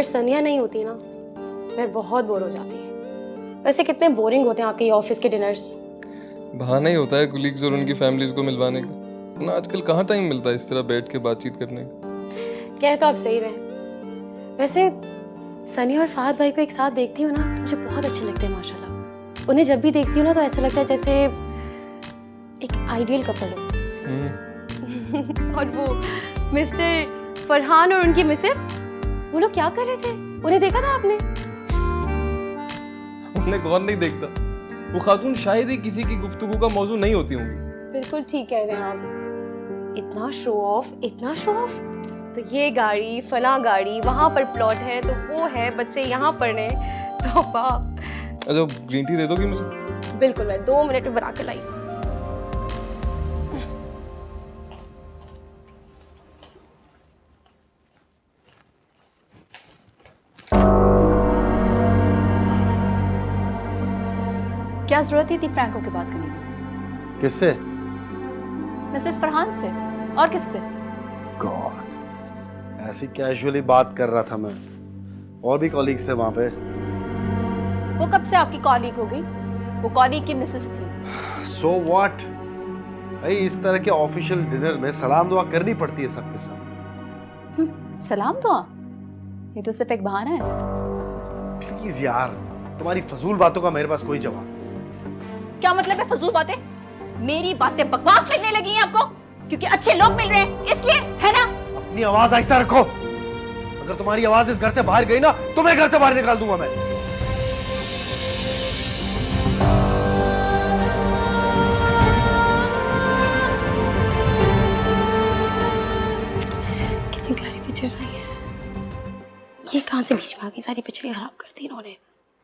अगर सनिया नहीं होती ना, मैं बहुत बोर हो जाती। वैसे कितने बोरिंग होते हैं आपके ये ऑफिस के डिनर्स। बहाना ही होता है कुलीग्स और उनकी फैमिलीज को मिलवाने का, वरना आजकल कहाँ टाइम मिलता है इस तरह बैठ के बातचीत करने का। कह तो आप सही रहे। वैसे सनिया और फहद भाई को एक साथ देखती हूँ ना तो मुझे बहुत अच्छे लगते हैं माशाल्लाह। उन्हें जब भी देखती हूँ ना तो ऐसा लगता है जैसे एक आइडियल कपल हो। और वो मिस्टर फरहान और उनकी मिसेस, वो लोग क्या कर रहे थे? उन्हें देखा था आपने? उन्हें कौन नहीं देखता, वो खातून शायद ही किसी की गुफ्तगू का मौजू नहीं होती होंगी। बिल्कुल ठीक कह रहे हैं आप। इतना शो ऑफ, इतना शो ऑफ। तो ये गाड़ी, फला गाड़ी, वहां पर प्लॉट है, तो वो है, बच्चे यहाँ पढ़ने। तो वाह। अच्छा ग्रीन टी दे दोगी मुझे? बिल्कुल, मैं 2 मिनट में बना के लाई। क्या जरूरत थी फ्रैंको की बात करने की? किससे? मिसेस फरहान से। और किससे? गॉड, ऐसी कैजुअली बात कर रहा था मैं। और भी कॉलीग्स थे वहां पे। वो कब से आपकी कॉलीग हो गई? वो कॉलीग की मिसेस थी। सो व्हाट भाई, इस तरह के ऑफिशियल डिनर में सलाम दुआ करनी पड़ती है सबके साथ। सलाम दुआ? ये तो सिर्फ एक बहाना है। प्लीज यार, तुम्हारी फजूल बातों का मेरे पास कोई जवाब। क्या मतलब है फजूल बातें? मेरी बातें बकवास लगने लगी हैं आपको? क्योंकि अच्छे लोग मिल रहे हैं इसलिए, है ना? अपनी आवाज आहिस्ता रखो। अगर तुम्हारी आवाज इस घर से बाहर गई ना, तुम्हें घर से बाहर निकाल दूंगा मैं। कितनी प्यारी पिक्चर्स आई हैं। ये कहाँ से बीच में आ गई? सारी पिक्चरें खराब कर दी इन्होंने।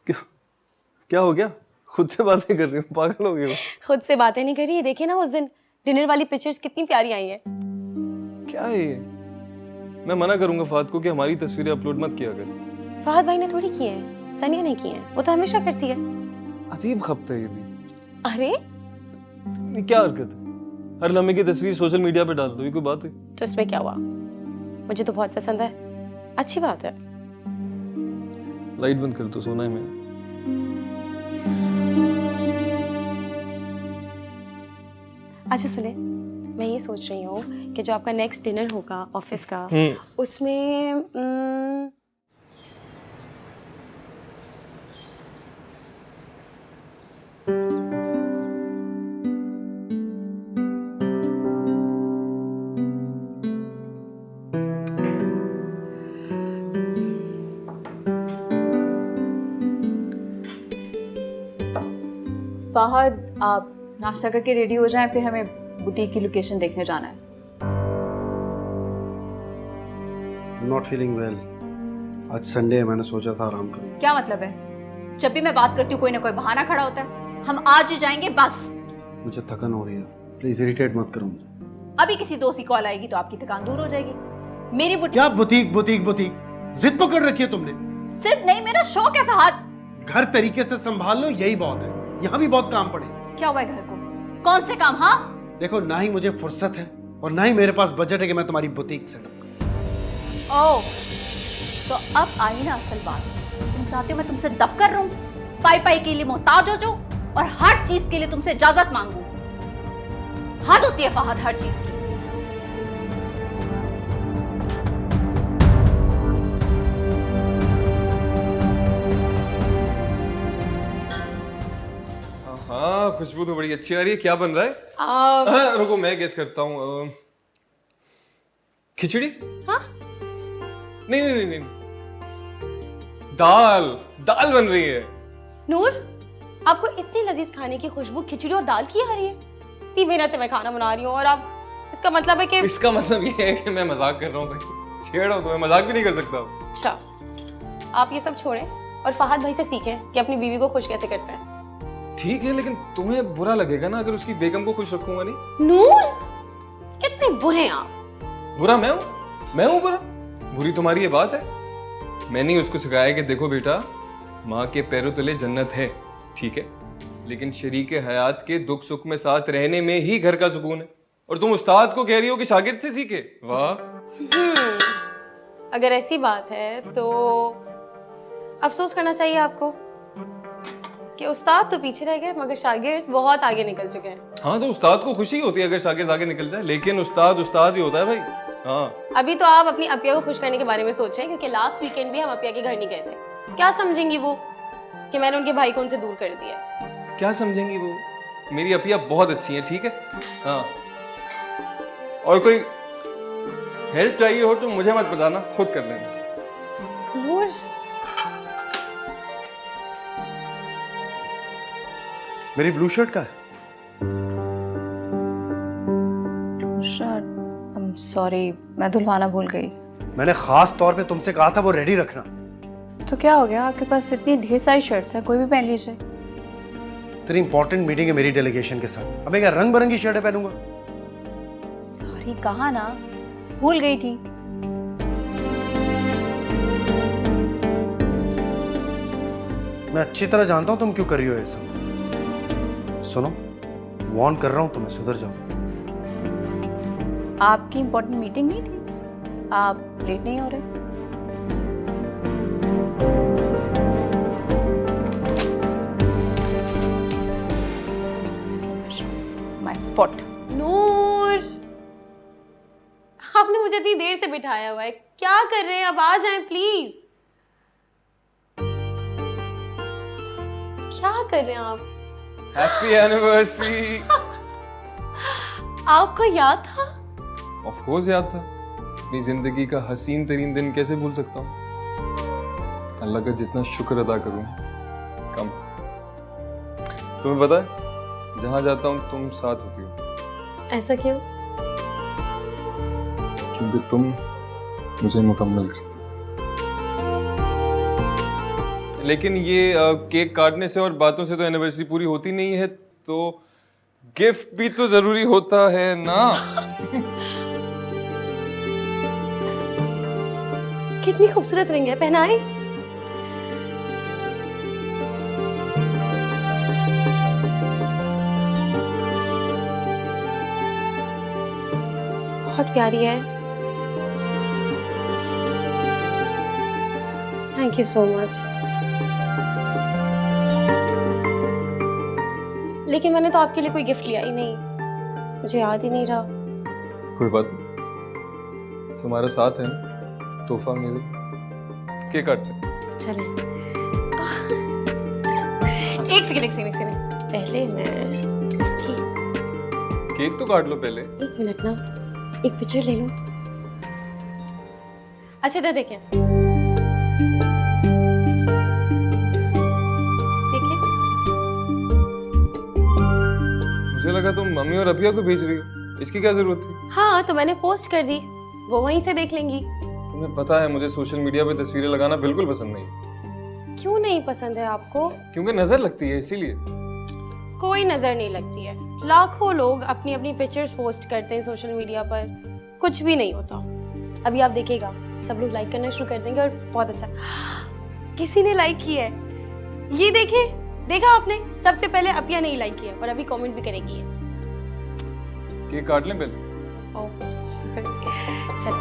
क्या हो गया? खुद से बातें कर रही हूँ, पागल हो गई हो? खुद से बातें नहीं करी। देखिए ना उस दिन डिनर वाली पिक्चर्स कितनी प्यारी आई हैं। क्या है ये? मैं मना करूंगा फहद को कि हमारी तस्वीरें अपलोड मत किया कर। फहद भाई ने थोड़ी की है, सनिया ने की है। वो तो हमेशा करती है। अजीब खपत है ये भी। अरे ये क्या हरकत है? हर लम्हे की तस्वीर सोशल मीडिया पे डाल दो, ये कोई बात है? तो इसमें क्या हुआ? मुझे तो बहुत पसंद है, अच्छी बात है। लाइट बंद कर दो, सोना है मैं। अच्छा सुने, मैं ये सोच रही हूँ कि जो आपका नेक्स्ट डिनर होगा ऑफिस का, उसमें फहद, आप नाश्ता करके रेडी हो जाएं, फिर हमें बुटीक की लोकेशन देखने जाना है। Not feeling well. आज संडे है, मैंने सोचा था आराम करूं। क्या मतलब है? जब भी मैं बात करती हूँ कोई ना कोई बहाना खड़ा होता है। हम आज ही जाएंगे बस। मुझे थकन हो रही है, प्लीज इरिटेट मत करो मुझे। अभी किसी दोस्त की कॉल आएगी तो आपकी थकान दूर हो जाएगी। मेरी बुटीक। क्या बुटीक बुटीक बुटीक? जिद पकड़ रखी है तुमने। सिर्फ नहीं, मेरा शौक है फहद। घर तरीके से संभाल लो, यही बहुत है। यहाँ भी बहुत काम पड़े। क्या हुआ है घर को? कौन से काम? हाँ देखो, ना ही मुझे फुर्सत है और ना ही मेरे पास बजट है कि मैं तुम्हारी बुटीक सेटअप करूं। ओह, तो अब आई ना असल बात। तुम चाहते हो मैं तुमसे दब कर रहूं, पाई पाई के लिए मोहताज हो जाऊं और हर चीज के लिए तुमसे इजाजत मांगूं? हद होती है फहद हर चीज की। हाँ, खुशबू तो बड़ी अच्छी आ रही है। क्या बन रहा है? हाँ, रुको मैं गेस करता हूँ। खिचड़ी? हाँ? नहीं नहीं नहीं नहीं, दाल दाल बन रही है। नूर, आपको इतनी लजीज खाने की खुशबू खिचड़ी और दाल की आ रही है? 3 महीने से मैं खाना बना रही हूँ और आप, इसका मतलब है कि... इसका मतलब ये है कि मैं मजाक कर रहा हूँ भाई, छेड़ रहा हूँ, तो मैं मजाक भी नहीं कर सकता। अच्छा, आप ये सब छोड़ें और फहद भाई से सीखें कि अपनी बीवी को खुश कैसे करते हैं। ठीक है, लेकिन तुम्हें बुरा लगेगा ना अगर उसकी बेगम को खुश रखूंगा नहीं। नूर, कितने बुरे हैं आप। बुरा मैं हूँ? मैं हूँ बुरा? बुरी तुम्हारी ये बात है? मैंने ही उसको सिखाया कि देखो बेटा, माँ के पैरों तले जन्नत है, ठीक है, लेकिन शरीके हयात के दुख सुख में साथ रहने में ही घर का सुकून है। और तुम उस्ताद को कह रही हो कि शागिर्द से सीखे? वाह। अगर ऐसी बात है तो अफसोस करना चाहिए आपको कि उस्ताद तो पीछे रह गए मगर शागिर्द बहुत आगे निकल चुके हैं। हाँ तो उस्ताद को खुशी होती है अगर शागिर्द आगे निकल जाए, लेकिन उस्ताद उस्ताद ही होता है भाई। हाँ अभी तो आप अपनी अपिया को खुश करने के बारे में सोच रहे हैं क्योंकि लास्ट वीकेंड भी हम अपिया के घर नहीं गए थे। क्या समझेंगी वो कि मैंने उनके भाई को उनसे दूर कर दिया? क्या समझेंगी वो, मेरी अपिया बहुत अच्छी है, ठीक है। हाँ और कोई हेल्प चाहिए हो तो मुझे मत बताना, खुद कर लेना। नूर मेरी ब्लू शर्ट का है? शर्ट, I'm sorry, मैं धुलवाना भूल गई। मैंने खास तौर पे तुमसे कहा था वो रेडी रखना। तो क्या हो गया, आपके पास इतनी ढेर सारी शर्ट्स हैं, कोई भी पहन लीजिए। इतनी इंपॉर्टेंट मीटिंग है मेरी डेलीगेशन के साथ, अब मैं क्या रंग बिरंगी शर्टें पहनूंगा? सॉरी, कहा ना, भूल गई थी। मैं अच्छी तरह जानता हूं तुम क्यों कर रही हो ये सब। सुनो, वार्न कर रहा हूं, तुम्हें सुधर जाओ। आपकी इंपॉर्टेंट मीटिंग नहीं थी? आप लेट नहीं हो रहे? My fault. नूर आपने मुझे इतनी देर से बिठाया हुआ है, क्या कर रहे हैं? अब आ जाएं प्लीज। क्या कर रहे हैं आप? Happy anniversary. आपको याद था? ऑफ कोर्स याद था, अपनी जिंदगी का हसीन तरीन दिन कैसे भूल सकता हूँ। अल्लाह का जितना शुक्र अदा करूँ कम। तुम्हें पता है जहाँ जाता हूँ तुम साथ होती हो। ऐसा क्यों? क्योंकि तुम मुझे मुकम्मल करती हो। लेकिन ये केक काटने से और बातों से तो एनिवर्सरी पूरी होती नहीं है, तो गिफ्ट भी तो जरूरी होता है ना। कितनी खूबसूरत रिंग है, पहनाए। बहुत प्यारी है। Thank you so much. लेकिन मैंने तो आपके लिए कोई गिफ्ट लिया ही नहीं, मुझे याद ही नहीं रहा। कोई बात नहीं, तुम्हारा साथ है ना, तोहफा मेरे। केक काटते हैं। चलें। एक सेकंड। पहले मैं इसकी केक तो काट लो पहले। एक मिनट ना, एक पिक्चर ले लो। अच्छा इधर देखें, देखिए। मुझे लगा तुम मम्मी और अपिया को भेज रही हो, इसकी क्या जरूरत थी? हाँ तो मैंने पोस्ट कर दी, वो वहीं से देख लेंगी। तुम्हें पता है मुझे सोशल मीडिया पे तस्वीरें लगाना बिल्कुल पसंद नहीं। क्यों नहीं पसंद है आपको? क्योंकि नजर लगती है, इसीलिए। कोई नजर नहीं लगती है, लाखों लोग अपनी अपनी पिक्चर्स पोस्ट करते हैं सोशल मीडिया पर, कुछ भी नहीं होता। अभी आप देखिएगा, सब लोग लाइक करना शुरू कर देंगे और बहुत अच्छा। किसी ने लाइक किया है, ये देखिए, देखा आपने? सबसे पहले अपिया ने ही लाइक किया और अभी कमेंट भी करेगी। केक काट लें पहले। ओह सॉरी, चलो।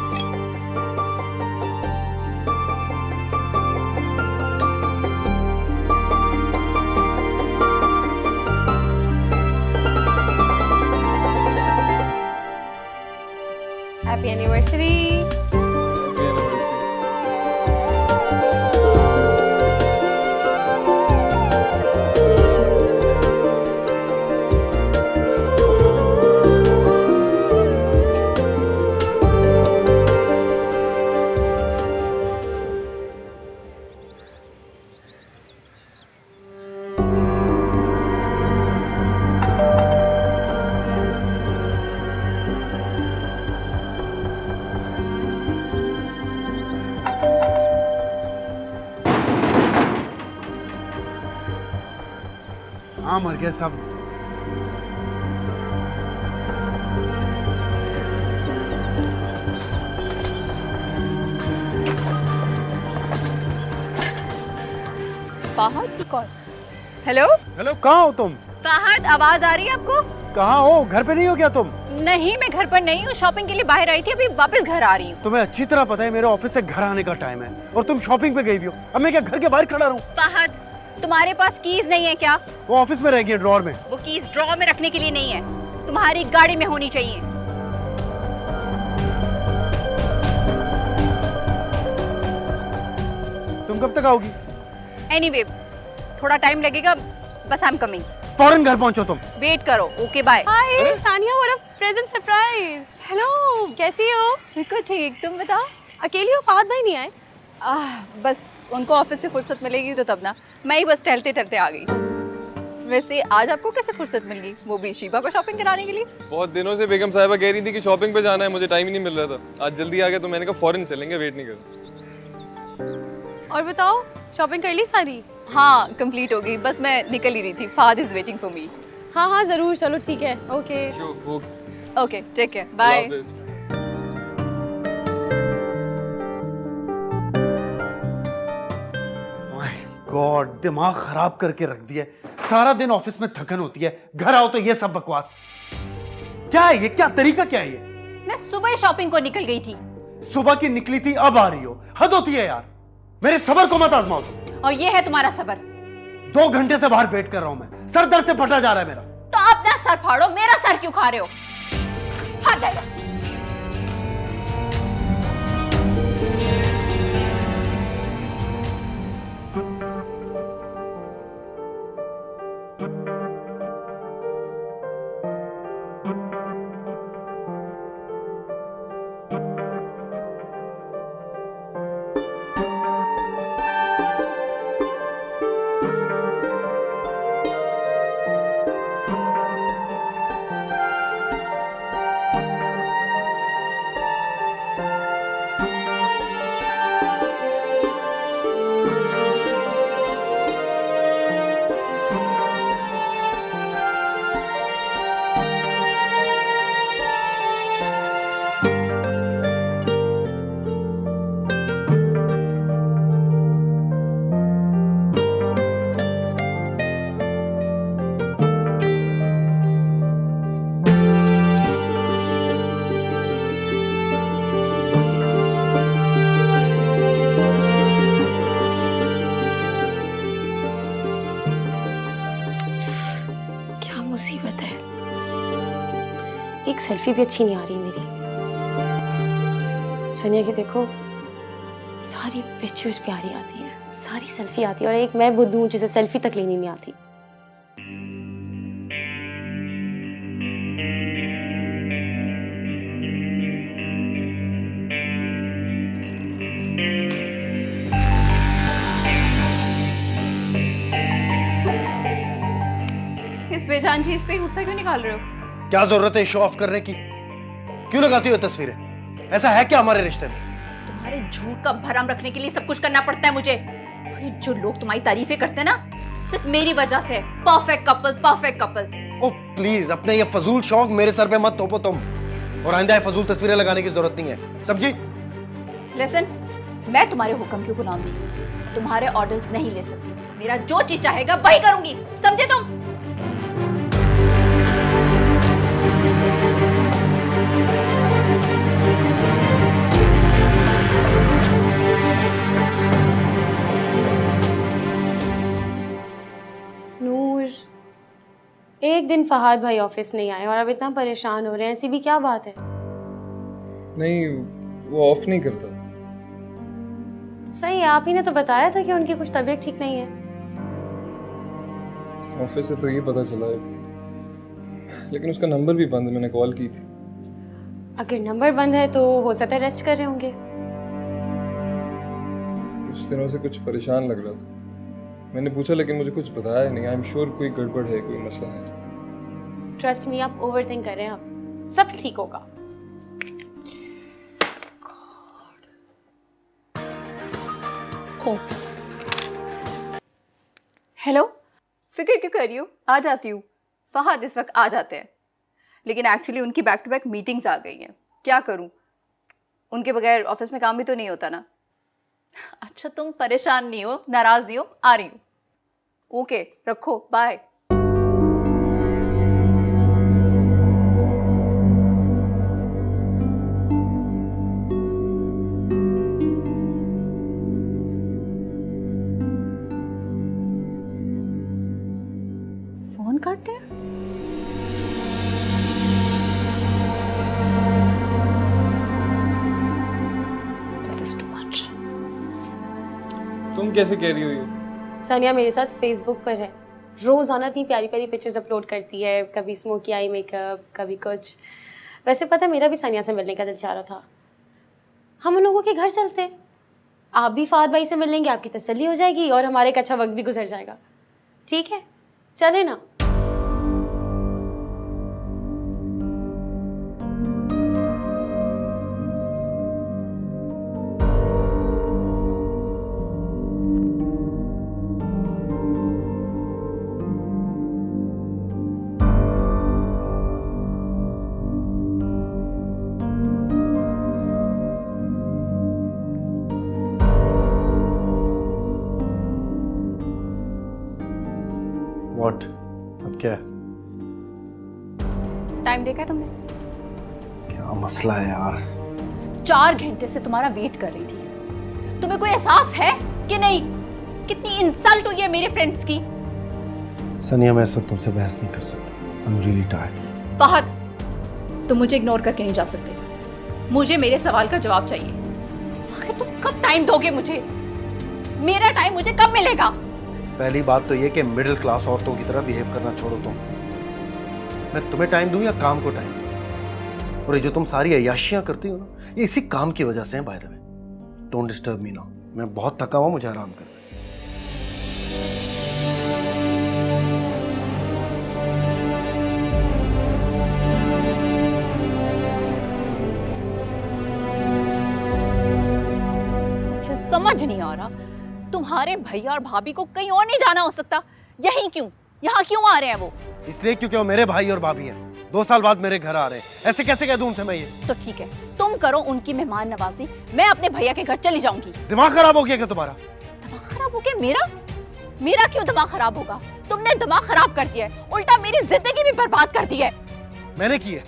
Happy anniversary. Happy anniversary। हाँ मर गया सब। फाहद कौन? हेलो हेलो, कहाँ हो तुम? फाहद, आवाज आ रही है आपको? कहाँ हो? घर पे नहीं हो क्या तुम? नहीं, मैं घर पर नहीं हूँ, शॉपिंग के लिए बाहर आई थी, अभी वापस घर आ रही हूँ। तुम्हें अच्छी तरह पता है मेरे ऑफिस से घर आने का टाइम है और तुम शॉपिंग पे गई हुई हो। अब मैं क्या घर के बाहर खड़ा रहूं? फहद, तुम्हारे पास कीज नहीं है क्या? वो ऑफिस में रहेगी ड्रॉर में। वो कीज ड्रॉर में रखने के लिए नहीं है, तुम्हारी गाड़ी में होनी चाहिए। तुम कब तक आओगी? एनीवे, थोड़ा टाइम लगेगा, बस आई एम कमिंग। फौरन घर पहुंचो तुम। वेट करो, okay bye. Hi Sania, what a present surprise. Hello, कैसी हो? बिल्कुल ठीक, तुम बताओ। अकेली हो? फहद भाई नहीं आए? बस उनको ऑफिस से फुर्सत मिलेगी तो तब ना, मैं ही बस टहलते टहलते आ गई। वैसे आज आपको कैसे फुर्सत मिल गई, वो भी शीबा को शॉपिंग कराने के लिए? बहुत दिनों से बेगम साहिबा कह रही थी कि शॉपिंग पे जाना है, मुझे टाइम ही नहीं मिल रहा था। आज जल्दी आ गया तो मैंने कहा फौरन चलेंगे, वेट नहीं कर। और बताओ, शॉपिंग कर ली सारी? हाँ, कंप्लीट हो गई, बस मैं निकल ही रही थी। Fahad is waiting for me. हाँ हाँ जरूर, चलो ठीक है, okay. Okay, take care, bye. My God, दिमाग खराब करके रख दिया। सारा दिन ऑफिस में थकन होती है, घर आओ तो ये सब बकवास। क्या है ये? क्या तरीका क्या है ये? मैं सुबह शॉपिंग को निकल गई थी। सुबह की निकली थी, अब आ रही हो? हद होती है यार, मेरे सबर को मत आजमाओ तुम। और ये है तुम्हारा सबर? 2 घंटे से बाहर वेट कर रहा हूं मैं, सर दर्द से फटा जा रहा है मेरा। तो अपना सर फाड़ो, मेरा सर क्यों खा रहे हो? हद है। मुसीबत है, एक सेल्फी भी अच्छी नहीं आ रही मेरी। सोनिया की देखो, सारी पिक्चर्स प्यारी आती हैं, सारी सेल्फी आती है, और एक मैं बुद्धू हूँ जिसे सेल्फी तक लेनी नहीं आती। इस बेजान चीज पे गुस्सा क्यों निकाल रहे हो? क्या जरूरत है शो ऑफ करने की? क्यों लगाती हो तस्वीरें? ऐसा है क्या हमारे रिश्ते में? तुम्हारे झूठ का भरम रखने के लिए सब कुछ करना पड़ता है मुझे। और ये जो लोग तुम्हारी तारीफें करते हैं ना, सिर्फ मेरी वजह से। Perfect couple, perfect couple. Oh please, अपने ये फजूल शौक मेरे सर पे मत थोपो तुम, और आइंदा ये फजूल तस्वीरें लगाने की जरूरत नहीं है, समझी? लिसन, मैं तुम्हारे हुक्म की गुलाम नहीं हूँ, तुम्हारे ऑर्डर्स नहीं ले सकती। मेरा जो चीज चाहेगा वही करूंगी, समझे तुम? नूर, एक दिन फहाद भाई ऑफिस नहीं आए और अब इतना परेशान हो रहे हैं, ऐसी भी क्या बात है? नहीं, वो ऑफ नहीं करता। सही, आप ही ने तो बताया था कि उनकी कुछ तबीयत ठीक नहीं है। ऑफिस से तो ये पता चला है, लेकिन उसका नंबर भी बंद है, मैंने कॉल की थी। अगर नंबर बंद है तो हो सकता है रेस्ट कर रहे होंगे। कुछ दिनों से कुछ परेशान लग रहा था, मैंने पूछा लेकिन मुझे कुछ बताया नहीं। आई एम श्योर कोई गड़बड़ है, कोई मसला है। ट्रस्ट मी, आप ओवर थिंक कर रहे हैं, आप सब ठीक होगा। हेलो, फिक्र क्यों कर रही हो? आ जाती हूँ। फहद इस वक्त आ जाते हैं, लेकिन एक्चुअली उनकी बैक टू बैक मीटिंग्स आ गई हैं। क्या करूँ, उनके बगैर ऑफिस में काम भी तो नहीं होता ना। अच्छा, तुम परेशान नहीं हो, नाराज नहीं हो, आ रही हूँ। ओके, रखो, बाय। फोन करते हैं। This is too much. तुम कैसे कह रही हो ये? सानिया मेरे साथ फेसबुक पर है, रोज़ाना इतनी प्यारी प्यारी पिक्चर्स अपलोड करती है, कभी स्मोकी आई मेकअप, कभी कुछ। वैसे पता है मेरा भी सानिया से मिलने का दिल चाह रहा था। हम उन लोगों के घर चलते हैं, आप भी फहद भाई से मिल लेंगे, आपकी तसल्ली हो जाएगी और हमारे एक अच्छा वक्त भी गुजर जाएगा। ठीक है, चले ना। व्हाट? अब क्या है? टाइम देखा है तुमने? क्या मसला है यार? 4 घंटे से तुम्हारा वेट कर रही थी। तुम्हें कोई एहसास है कि नहीं? कितनी इंसल्ट हुई है मेरे फ्रेंड्स की। सनिया, मैं इस वक्त तुमसे बहस नहीं कर सकता। I am really tired. Fahad, तुम मुझे इग्नोर करके नहीं जा सकते। मुझे मेरे सवाल का जवाब चाहिए। आखिर तुम कब टाइम दोगे मुझे? मेरा टाइम मुझे कब मिलेगा? पहली बात तो ये कि मिडिल क्लास औरतों की तरह बिहेव करना छोड़ो तुम। मैं तुम्हें टाइम दूं या काम को टाइम दूं? और ये जो तुम सारी अय्याशियां करती हो ना, ये इसी काम की वजह से है। By the way, don't disturb me now. मैं बहुत थका हुआ, मुझे आराम करना है। मुझे समझ नहीं आ रहा, तुम्हारे भैया और भाभी को कहीं और नहीं जाना हो सकता? यहीं क्यों? यहाँ क्यों आ रहे हैं वो? इसलिए क्योंकि वो मेरे भाई और भाभी हैं। 2 साल बाद मेरे घर आ रहे हैं। ऐसे कैसे कह दूं उनसे मैं ये? तो ठीक है, तुम करो उनकी मेहमान नवाजी, मैं अपने भैया के घर चली जाऊंगी। दिमाग खराब हो गया क्या तुम्हारा? दिमाग खराब हो गया मेरा? मेरा क्यों दिमाग खराब होगा? तुमने दिमाग खराब कर दिया है, उल्टा मेरी जिंदगी भी बर्बाद कर दी है। मैंने की है?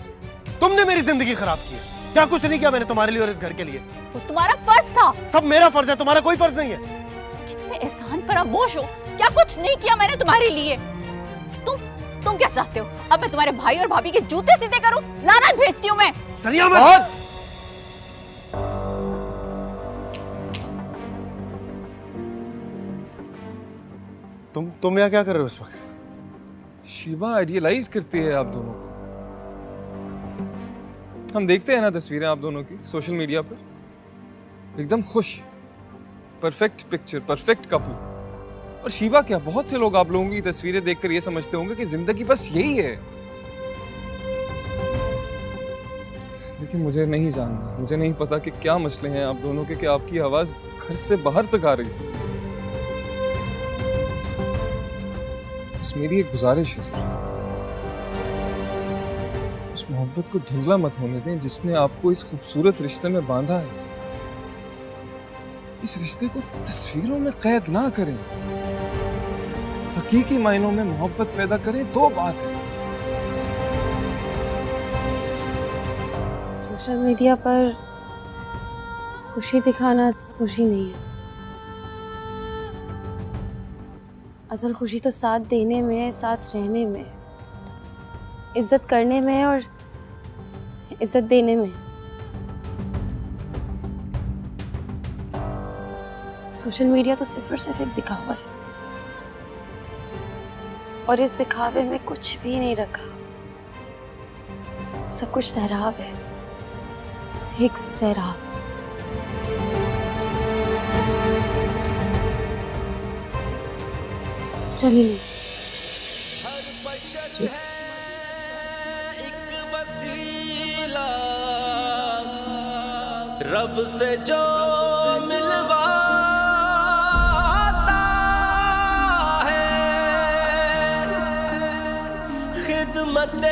तुमने मेरी जिंदगी खराब की है। क्या कुछ नहीं किया मैंने तुम्हारे लिए और इस घर के लिए? वो तुम्हारा फर्ज था। सब मेरा फर्ज है, तुम्हारा कोई फर्ज नहीं है। कितने एहसान फरामोश हो। क्या कुछ नहीं किया मैंने तुम्हारे लिए? तुम क्या चाहते हो? अब मैं तुम्हारे भाई और भाभी के जूते सीधे करूं? लानत भेजती हूं मैं। सनिया, मैं तुम यहाँ क्या कर रहे हो इस वक्त? शिवा आइडियलाइज करती है आप दोनों को। हम देखते हैं ना तस्वीरें आप दोनों की सोशल मीडिया पर, एकदम खुश, परफेक्ट पिक्चर, परफेक्ट कपल। और शिवा क्या, बहुत से लोग आप लोगों की तस्वीरें देखकर ये समझते होंगे कि जिंदगी बस यही है। लेकिन मुझे नहीं जानना, मुझे नहीं पता कि क्या मसले हैं आप दोनों के कि आपकी आवाज घर से बाहर तक आ रही थी। बस मेरी एक गुजारिश है सिर्फ, उस मोहब्बत को धुंधला मत होने दें जिसने आपको इस खूबसूरत रिश्ते में बांधा है। इस रिश्ते को तस्वीरों में कैद ना करें, हकीकी मायनों में मोहब्बत पैदा करें, तो बात है। सोशल मीडिया पर खुशी दिखाना खुशी नहीं है। असल खुशी तो साथ देने में है, साथ रहने में, इज्जत करने में और इज्जत देने में। सोशल मीडिया तो सिर्फ और सिर्फ एक दिखावा है, और इस दिखावे में कुछ भी नहीं रखा। सब कुछ सैराब है, एक सैराब। चलिए रब से जो मिलवाता है, खिदमत